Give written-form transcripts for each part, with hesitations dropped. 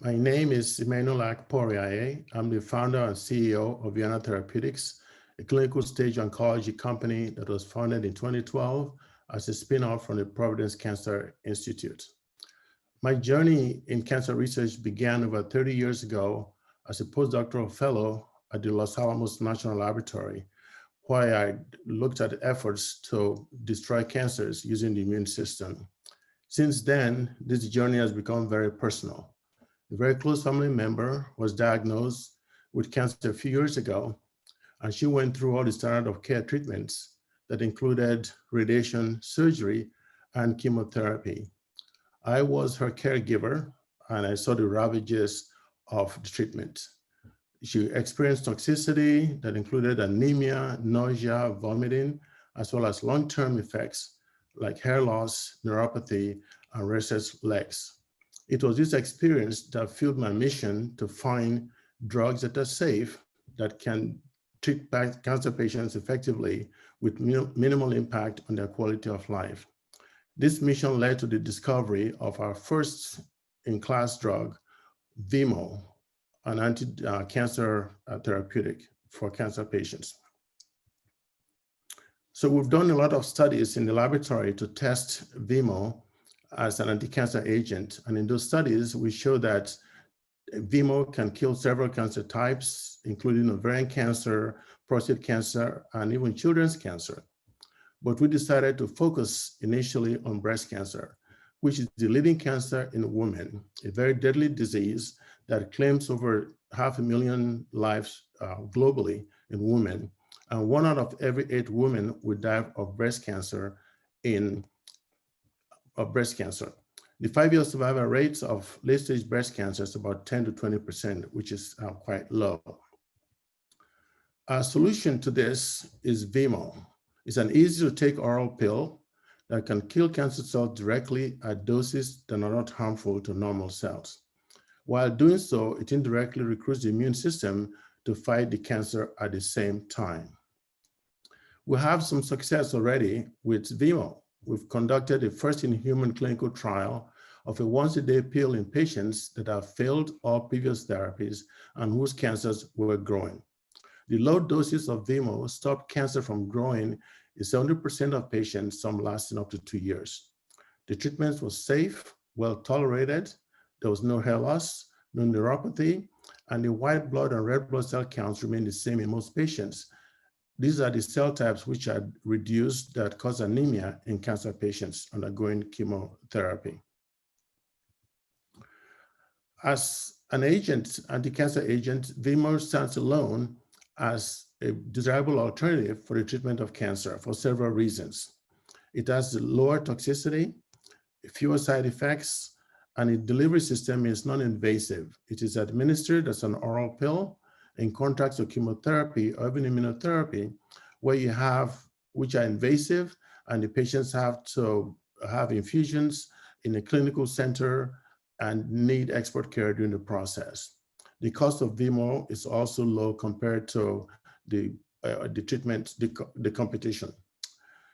My name is Emmanuel Akporiaye. I'm the founder and CEO of Veana Therapeutics, a clinical stage oncology company that was founded in 2012 as a spin-off from the Providence Cancer Institute. My journey in cancer research began over 30 years ago as a postdoctoral fellow at the Los Alamos National Laboratory, where I looked at efforts to destroy cancers using the immune system. Since then, this journey has become very personal. A very close family member was diagnosed with cancer a few years ago, and she went through all the standard of care treatments that included radiation, surgery, and chemotherapy. I was her caregiver, and I saw the ravages of the treatment. She experienced toxicity that included anemia, nausea, vomiting, as well as long-term effects like hair loss, neuropathy, and restless legs. It was this experience that fueled my mission to find drugs that are safe, that can treat cancer patients effectively with minimal impact on their quality of life. This mission led to the discovery of our first in-class drug, VIMO, an anti-cancer therapeutic for cancer patients. So we've done a lot of studies in the laboratory to test VIMO as an anti-cancer agent. And in those studies, we show that VIMO can kill several cancer types, including ovarian cancer, prostate cancer, and even children's cancer. But we decided to focus initially on breast cancer, which is the leading cancer in women, a very deadly disease that claims over 500,000 lives globally in women. And 1 out of every 8 women would die of breast cancer The 5-year survival rates of late-stage breast cancer is about 10 to 20%, which is quite low. Our solution to this is VIMO. It's an easy-to-take oral pill that can kill cancer cells directly at doses that are not harmful to normal cells. While doing so, it indirectly recruits the immune system to fight the cancer at the same time. We have some success already with VIMO. We've conducted a first-in-human clinical trial of a once-a-day pill in patients that have failed all previous therapies and whose cancers were growing. The low doses of VIMO stopped cancer from growing in 70% of patients, some lasting up to 2 years. The treatment was safe, well tolerated. There was no hair loss, no neuropathy, and the white blood and red blood cell counts remained the same in most patients. These are the cell types which are reduced that cause anemia in cancer patients undergoing chemotherapy. As an agent, anti-cancer agent, VIMO stands alone as a desirable alternative for the treatment of cancer for several reasons. It has lower toxicity, fewer side effects, and its delivery system is non-invasive. It is administered as an oral pill, in contrast to chemotherapy or even immunotherapy, which are invasive, and the patients have to have infusions in a clinical center and need expert care during the process. The cost of VIMO is also low compared to the treatment, the competition.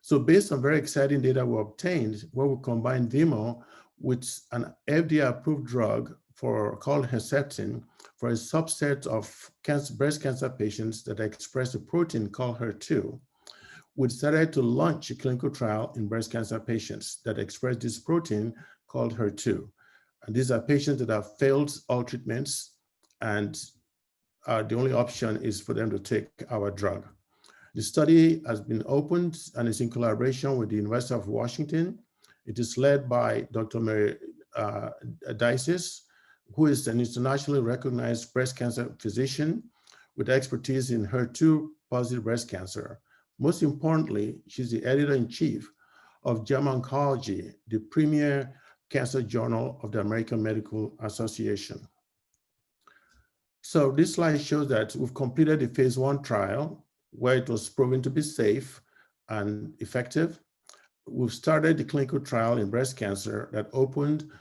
So based on very exciting data we obtained, where we combined VIMO with an FDA-approved drug called Herceptin for a subset of breast cancer patients that express a protein called HER2, we decided to launch a clinical trial in breast cancer patients that express this protein called HER2. And these are patients that have failed all treatments, and the only option is for them to take our drug. The study has been opened and is in collaboration with the University of Washington. It is led by Dr. Mary Dices, who is an internationally recognized breast cancer physician with expertise in HER2-positive breast cancer. Most importantly, she's the editor-in-chief of JAMA Oncology, the premier cancer journal of the American Medical Association. So this slide shows that we've completed the phase 1 trial where it was proven to be safe and effective. We've started the clinical trial in breast cancer that opened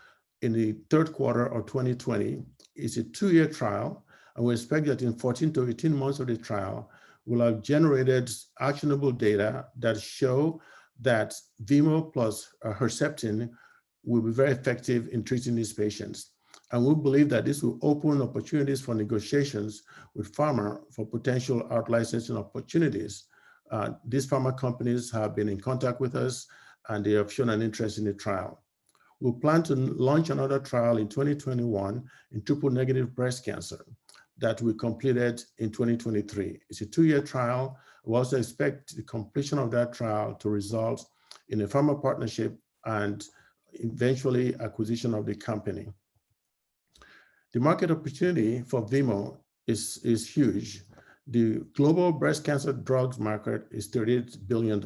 in the 3rd quarter of 2020. It's a 2-year trial, and we expect that in 14 to 18 months of the trial, we'll have generated actionable data that show that VIMO plus Herceptin will be very effective in treating these patients. And we believe that this will open opportunities for negotiations with pharma for potential out-licensing opportunities. These pharma companies have been in contact with us and they have shown an interest in the trial. We plan to launch another trial in 2021 in triple-negative breast cancer that we completed in 2023. It's a 2-year trial. We also expect the completion of that trial to result in a pharma partnership and eventually acquisition of the company. The market opportunity for VIMO is huge. The global breast cancer drugs market is $38 billion.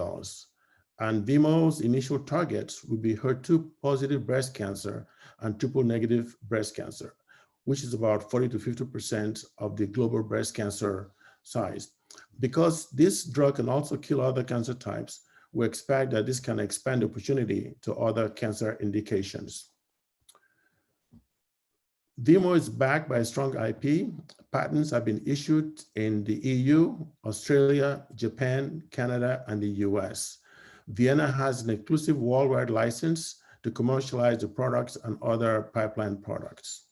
And VIMO's initial targets will be HER2-positive breast cancer and triple-negative breast cancer, which is about 40 to 50% of the global breast cancer size. Because this drug can also kill other cancer types, we expect that this can expand the opportunity to other cancer indications. VIMO is backed by strong IP. Patents have been issued in the EU, Australia, Japan, Canada, and the US. Veana has an exclusive worldwide license to commercialize the products and other pipeline products.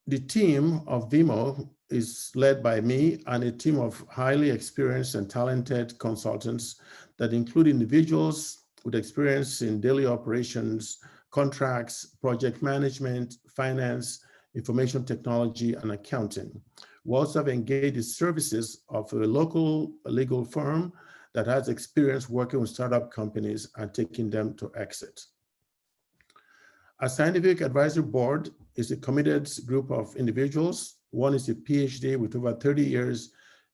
The team of VIMO is led by me and a team of highly experienced and talented consultants that include individuals with experience in daily operations, contracts, project management, finance, information technology, and accounting. We also have engaged the services of a local legal firm that has experience working with startup companies and taking them to exit. Our scientific advisory board is a committed group of individuals. One is a PhD with over 30 years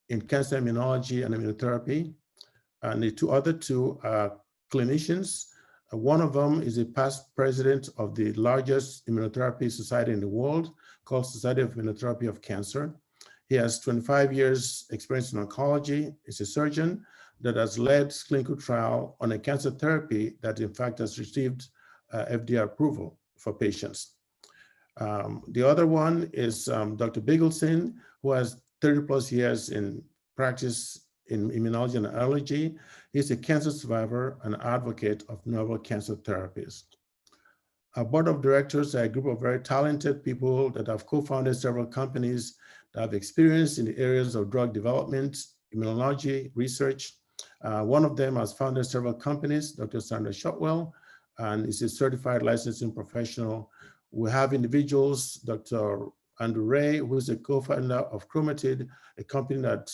in cancer immunology and immunotherapy, and the other two are clinicians. One of them is a past president of the largest immunotherapy society in the world, called Society of Immunotherapy of Cancer. He has 25 years experience in oncology. He's a surgeon that has led clinical trial on a cancer therapy that in fact has received FDA approval for patients. The other one is Dr. Bigelsen, who has 30 plus years in practice in immunology and allergy. He's a cancer survivor and advocate of novel cancer therapies. Our board of directors are a group of very talented people that have co-founded several companies that have experience in the areas of drug development, immunology, research. One of them has founded several companies, Dr. Sandra Shotwell, and is a certified licensing professional. We have individuals, Dr. Andrew Ray, who is a co-founder of Chromatid, a company that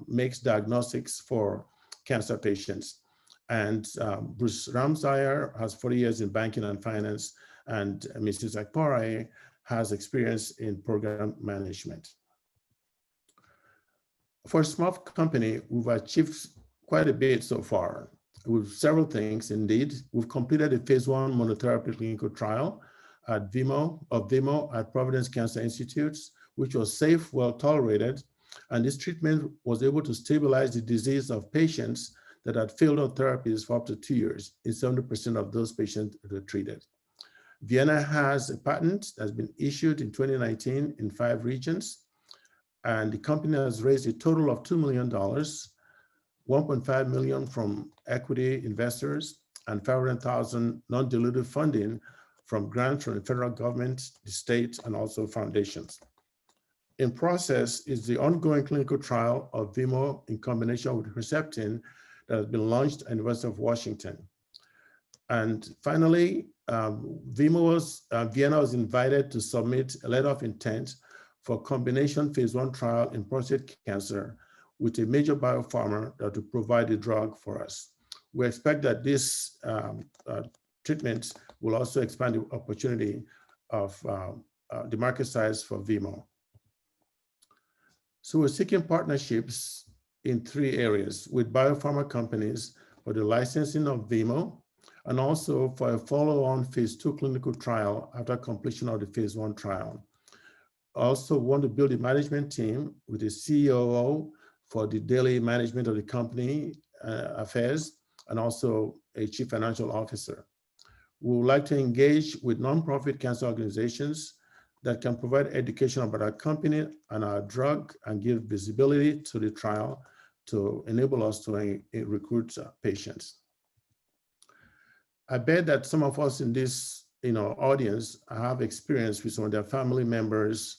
makes diagnostics for cancer patients. And Bruce Ramsdyer has 40 years in banking and finance, and Mrs. Akporiaye has experience in program management. For a small company, we've achieved quite a bit so far with several things. Indeed, we've completed a phase 1 monotherapy clinical trial at VIMO at Providence Cancer Institute, which was safe, well tolerated, and this treatment was able to stabilize the disease of patients that had failed on therapies for up to 2 years in 70% of those patients that were treated. Veana has a patent that's been issued in 2019 in 5 regions, and the company has raised a total of $2 million, $1.5 million from equity investors, and $500,000 non-dilutive funding from grants from the federal government, the state, and also foundations. In process is the ongoing clinical trial of VIMO in combination with Herceptin that has been launched at the University of Washington. And finally, Veana was invited to submit a letter of intent for combination phase 1 trial in prostate cancer with a major biopharma that will provide the drug for us. We expect that this treatment will also expand the opportunity of the market size for VIMO. So we're seeking partnerships in 3 areas with biopharma companies for the licensing of VIMO, and also for a follow-on phase 2 clinical trial after completion of the phase 1 trial. Also want to build a management team with a COO for the daily management of the company affairs, and also a chief financial officer. We would like to engage with nonprofit cancer organizations that can provide education about our company and our drug and give visibility to the trial to enable us to recruit patients. I bet that some of us in this audience have experience with some of their family members,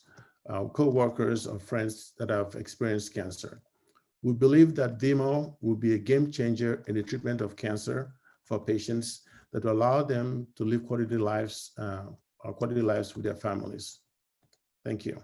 co-workers, or friends that have experienced cancer. We believe that VIMO will be a game changer in the treatment of cancer for patients that will allow them to live quality lives with their families. Thank you.